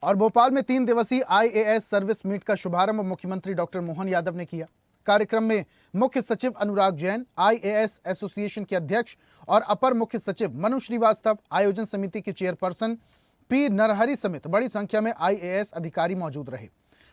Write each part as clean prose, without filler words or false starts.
और भोपाल में 3 दिवसीय आईएएस सर्विस मीट का शुभारंभ मुख्यमंत्री डॉक्टर मोहन यादव ने किया। कार्यक्रम में मुख्य सचिव अनुराग जैन, आईएएस एसोसिएशन के अध्यक्ष और अपर मुख्य सचिव मनु श्रीवास्तव, आयोजन समिति के चेयरपर्सन पी नरहरि समेत बड़ी संख्या में आईएएस अधिकारी मौजूद रहे।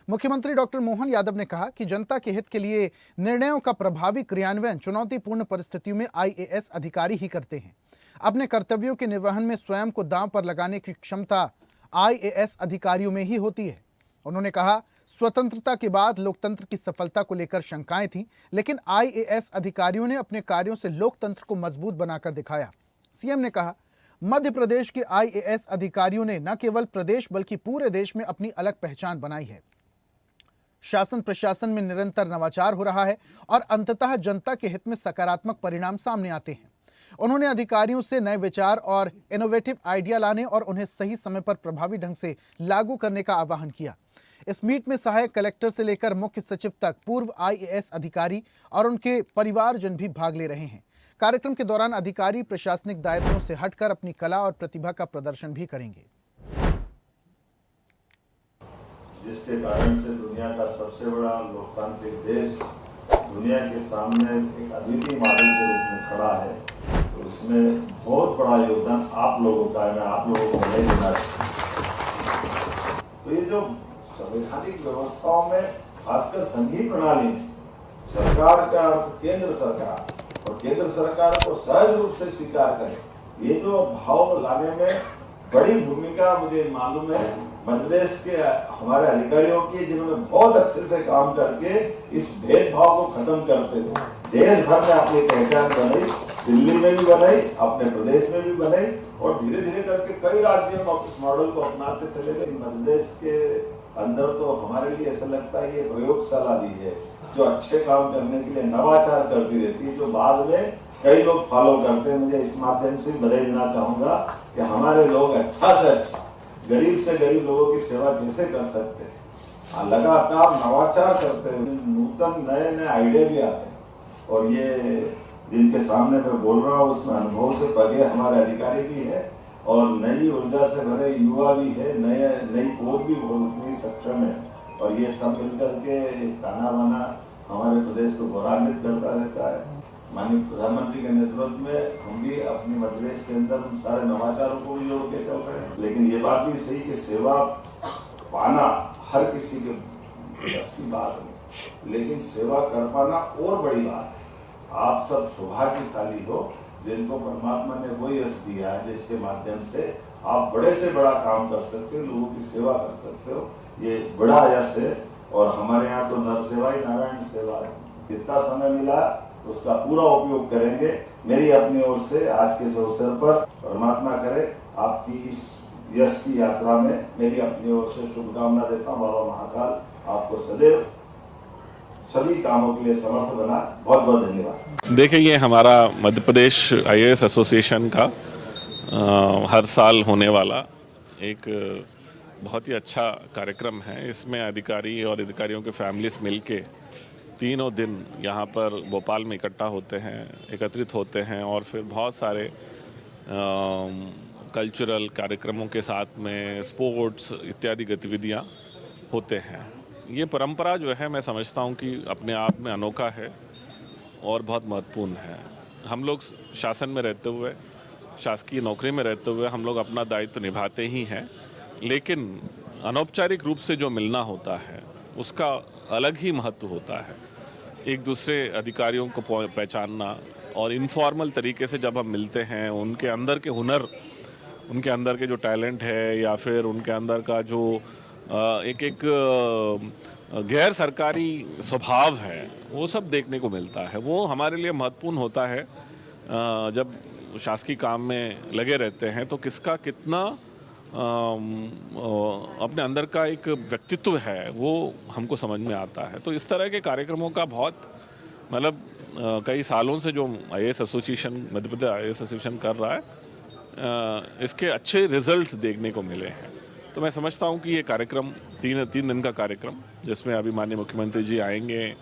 मुख्यमंत्री डॉक्टर मोहन यादव ने कहा कि जनता के हित के लिए निर्णयों का प्रभावी क्रियान्वयन चुनौतीपूर्ण परिस्थितियों में आईएएस अधिकारी ही करते हैं। अपने कर्तव्यों के निर्वहन में स्वयं को दांव पर लगाने की क्षमता आईएएस अधिकारियों में ही होती है। उन्होंने कहा, स्वतंत्रता के बाद लोकतंत्र की सफलता को लेकर शंकाएं थीं, लेकिन आईएएस अधिकारियों ने अपने कार्यों से लोकतंत्र को मजबूत बनाकर दिखाया। सीएम ने कहा, मध्य प्रदेश के आईएएस अधिकारियों ने न केवल प्रदेश बल्कि पूरे देश में अपनी अलग पहचान बनाई है। शासन प्रशासन में निरंतर नवाचार हो रहा है और अंततः जनता के हित में सकारात्मक परिणाम सामने आते हैं। उन्होंने अधिकारियों से नए विचार और इनोवेटिव आइडिया लाने और उन्हें सही समय पर प्रभावी ढंग से लागू करने का आह्वान किया। इस मीट में सहायक कलेक्टर से लेकर मुख्य सचिव तक पूर्व आईएएस अधिकारी और उनके परिवारजन भी भाग ले रहे हैं। कार्यक्रम के दौरान अधिकारी प्रशासनिक दायित्वों से हटकर अपनी कला और प्रतिभा का प्रदर्शन भी करेंगे, जिसके कारण से दुनिया का सबसे बड़ा लोकतांत्रिक देश दुनिया के सामने एक अद्वितीय मॉडल के रूप में खड़ा है। तो उसमें बहुत बड़ा योगदान आप लोगों का है। मैं आप लोगों को बधाई देना चाहता हूं। तो ये जो संवैधानिक व्यवस्थाओं में खासकर संघीय प्रणाली में सरकार का अर्थ केंद्र सरकार और केंद्र सरकार को सहज रूप से स्वीकार करे, ये जो भाव लाने में बड़ी भूमिका मुझे मालूम है मध्य प्रदेश के हमारे अधिकारियों की, जिन्होंने बहुत अच्छे से काम करके इस भेदभाव को खत्म करते हुए देश भर में अपनी पहचान बनाई, दिल्ली में भी बनाई, अपने प्रदेश में भी बनाई और धीरे धीरे करके कई राज्यों में इस मॉडल को अपनाते चले गए। मध्य प्रदेश के अंदर तो हमारे लिए ऐसा लगता है ये प्रयोगशाला भी है, जो अच्छे काम करने के लिए नवाचार करती रहती है, जो बाद में कई लोग फॉलो करते हैं। मुझे इस माध्यम से बधाई देना चाहूंगा कि हमारे लोग अच्छा से अच्छा गरीब से गरीब लोगों की सेवा कैसे कर सकते हैं, लगातार नवाचार करते हैं, नूतन नए नए आइडिया भी आते हैं। और ये जिनके सामने मैं बोल रहा हूँ उसमें अनुभव से पगे हमारे अधिकारी भी है और नई ऊर्जा से भरे युवा भी है, नई पौध भी बहुत सक्षम है। और ये सब मिलकर के ताना बाना हमारे प्रदेश को गौरवान्वित करता रहता है। माननीय प्रधानमंत्री के नेतृत्व में हम भी अपनी मध्य प्रदेश के अंदर सारे नवाचारों को भी जोड़ के चल रहे हैं। लेकिन ये बात भी सही कि सेवा पाना हर किसी के बस की बात नहीं, लेकिन सेवा कर पाना और बड़ी बात है। आप सब सौभाग्यशाली हो जिनको परमात्मा ने वही यश दिया है जिसके माध्यम से आप बड़े से बड़ा काम कर सकते हो, लोगों की सेवा कर सकते हो। ये बड़ा यश है और हमारे यहाँ तो नर सेवा ही नारायण सेवा है। जितना समय मिला उसका पूरा उपयोग करेंगे। मेरी अपनी ओर से आज के इस अवसर पर परमात्मा करे आपकी इस यश की यात्रा में मेरी अपनी ओर से शुभकामना देता हूँ। बाबा महाकाल आपको सदैव सभी कामों के लिए समर्थ बना। बहुत बहुत धन्यवाद। देखिए, ये हमारा मध्य प्रदेश आईएएस एसोसिएशन का हर साल होने वाला एक बहुत ही अच्छा कार्यक्रम है। इसमें अधिकारी और अधिकारियों के फैमिलीज मिलके तीनों दिन यहाँ पर भोपाल में इकट्ठा होते हैं, एकत्रित होते हैं और फिर बहुत सारे कल्चरल कार्यक्रमों के साथ में स्पोर्ट्स इत्यादि गतिविधियाँ होते हैं। ये परंपरा जो है मैं समझता हूँ कि अपने आप में अनोखा है और बहुत महत्वपूर्ण है। हम लोग शासन में रहते हुए, शासकीय नौकरी में रहते हुए हम लोग अपना दायित्व निभाते ही हैं, लेकिन अनौपचारिक रूप से जो मिलना होता है उसका अलग ही महत्व होता है। एक दूसरे अधिकारियों को पहचानना और इनफॉर्मल तरीके से जब हम मिलते हैं, उनके अंदर के हुनर, उनके अंदर के जो टैलेंट है या फिर उनके अंदर का जो एक गैर सरकारी स्वभाव है, वो सब देखने को मिलता है। वो हमारे लिए महत्वपूर्ण होता है। जब शासकीय काम में लगे रहते हैं तो किसका कितना अपने अंदर का एक व्यक्तित्व है वो हमको समझ में आता है। तो इस तरह के कार्यक्रमों का बहुत मतलब कई सालों से जो IAS association, Madhya Pradesh IAS association कर रहा है, इसके अच्छे रिजल्ट्स देखने को मिले हैं। तो मैं समझता हूँ कि ये कार्यक्रम तीन दिन का कार्यक्रम, जिसमें अभी माननीय मुख्यमंत्री जी आएंगे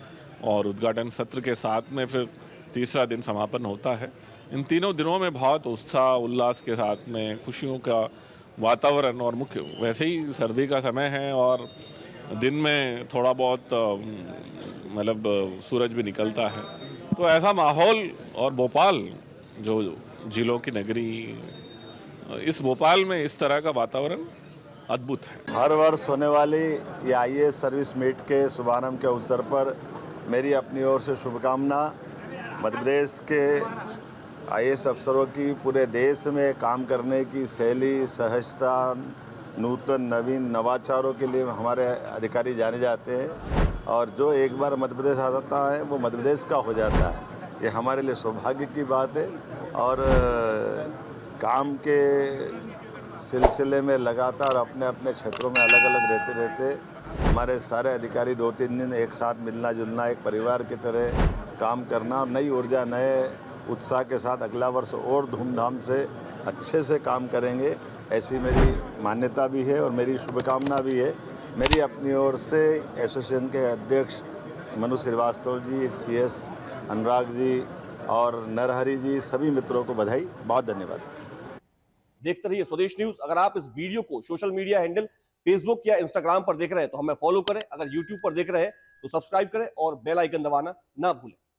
और उद्घाटन सत्र के साथ में फिर तीसरा दिन समापन होता है। इन तीनों दिनों में बहुत उत्साह उल्लास के साथ में, खुशियों का वातावरण और मुख्य वैसे ही सर्दी का समय है और दिन में थोड़ा बहुत मतलब सूरज भी निकलता है, तो ऐसा माहौल और भोपाल जो झीलों की नगरी, इस भोपाल में इस तरह का वातावरण अद्भुत है। हर वर्ष होने वाली ये आईएएस सर्विस मीट के शुभारंभ के अवसर पर मेरी अपनी ओर से शुभकामना। मध्य प्रदेश के आईएएस अफसरों की पूरे देश में काम करने की शैली, सहजता, नूतन नवीन नवाचारों के लिए हमारे अधिकारी जाने जाते हैं और जो एक बार मध्य प्रदेश आ जाता है वो मध्य प्रदेश का हो जाता है। ये हमारे लिए सौभाग्य की बात है और काम के सिलसिले में लगातार अपने अपने क्षेत्रों में अलग अलग रहते हमारे सारे अधिकारी 2-3 दिन एक साथ मिलना जुलना, एक परिवार की तरह काम करना और नई ऊर्जा, नए उत्साह के साथ अगला वर्ष और धूमधाम से अच्छे से काम करेंगे, ऐसी मेरी मान्यता भी है और मेरी शुभकामना भी है। मेरी अपनी ओर से एसोसिएशन के अध्यक्ष मनु श्रीवास्तव जी, CS अनुराग जी और नरहरि जी, सभी मित्रों को बधाई, बहुत धन्यवाद। देखते रहिए स्वदेश न्यूज। अगर आप इस वीडियो को सोशल मीडिया हैंडल फेसबुक या इंस्टाग्राम पर देख रहे हैं तो हमें फॉलो करें, अगर यूट्यूब पर देख रहे हैं तो सब्सक्राइब करें और बेल आइकन दबाना ना भूलें।